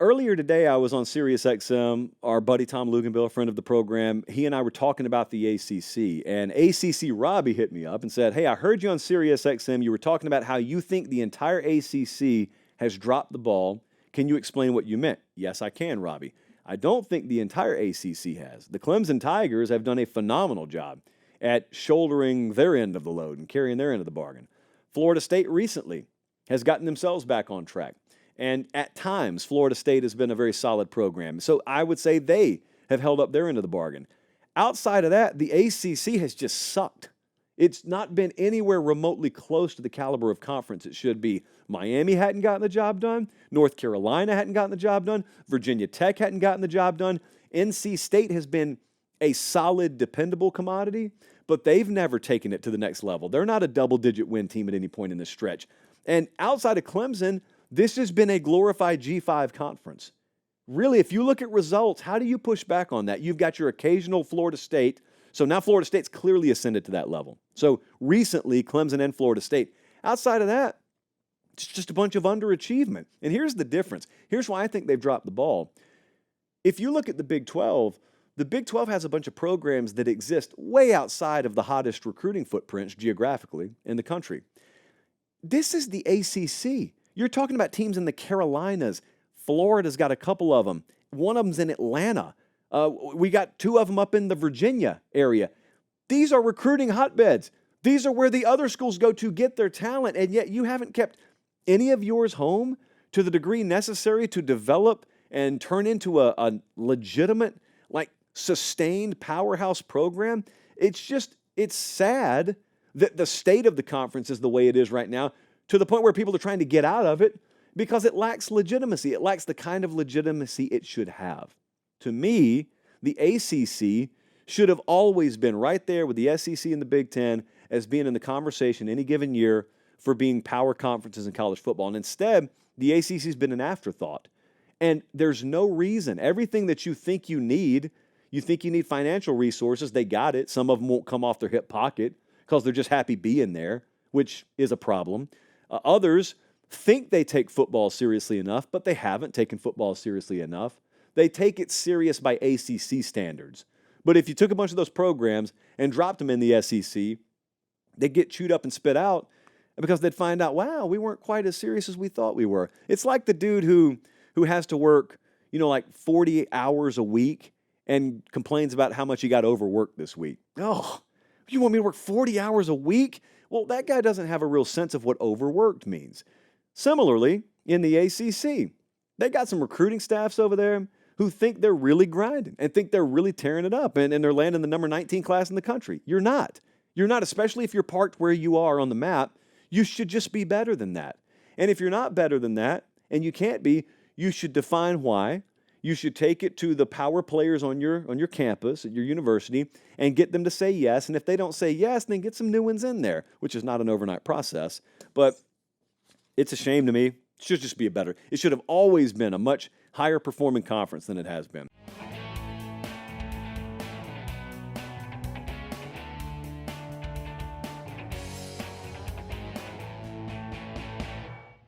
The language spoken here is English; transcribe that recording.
Earlier today, I was on SiriusXM. Our buddy Tom Luganville, a friend of the program, he and I were talking about the ACC. And ACC Robbie hit me up and said, "Hey, I heard you on SiriusXM. You were talking about how you think the entire ACC has dropped the ball. Can you explain what you meant?" Yes, I can, Robbie. I don't think the entire ACC has. The Clemson Tigers have done a phenomenal job at shouldering their end of the load and carrying their end of the bargain. Florida State recently has gotten themselves back on track. And at times, Florida State has been a very solid program. So I would say they have held up their end of the bargain. Outside of that, the ACC has just sucked. It's not been anywhere remotely close to the caliber of conference it should be. Miami hadn't gotten the job done. North Carolina hadn't gotten the job done. Virginia Tech hadn't gotten the job done. NC State has been a solid, dependable commodity, but they've never taken it to the next level. They're not a double-digit win team at any point in this stretch. And outside of Clemson, this has been a glorified G5 conference. Really, if you look at results, how do you push back on that? You've got your occasional Florida State. So now Florida State's clearly ascended to that level. So recently, Clemson and Florida State. Outside of that, it's just a bunch of underachievement. And here's the difference. Here's why I think they've dropped the ball. If you look at the Big 12 has a bunch of programs that exist way outside of the hottest recruiting footprints geographically in the country. This is the ACC. You're talking about teams in the Carolinas. Florida's got a couple of them. One of them's in Atlanta. We got two of them up in the Virginia area. These are recruiting hotbeds. These are where the other schools go to get their talent, and yet you haven't kept any of yours home to the degree necessary to develop and turn into a legitimate, sustained powerhouse program. It's sad that the state of the conference is the way it is right now, to the point where people are trying to get out of it because it lacks legitimacy. It lacks the kind of legitimacy it should have. To me, the ACC should have always been right there with the SEC and the Big Ten as being in the conversation any given year for being power conferences in college football. And instead, the ACC's been an afterthought. And there's no reason. Everything that you think you need financial resources, they got it. Some of them won't come off their hip pocket because they're just happy being there, which is a problem. Others think they take football seriously enough, but they haven't taken football seriously enough. They take it serious by ACC standards. But if you took a bunch of those programs and dropped them in the SEC, they'd get chewed up and spit out because they'd find out, wow, we weren't quite as serious as we thought we were. It's like the dude who has to work, 40 hours a week and complains about how much he got overworked this week. Oh, you want me to work 40 hours a week? Well, that guy doesn't have a real sense of what overworked means. Similarly, in the ACC, they got some recruiting staffs over there who think they're really grinding and think they're really tearing it up and they're landing the number 19 class in the country. You're not. You're not, especially if you're parked where you are on the map. You should just be better than that. And if you're not better than that, and you can't be, you should define why. You should take it to the power players on your campus, at your university, and get them to say yes. And if they don't say yes, then get some new ones in there, which is not an overnight process. But it's a shame to me. It should just be it should have always been a much higher performing conference than it has been.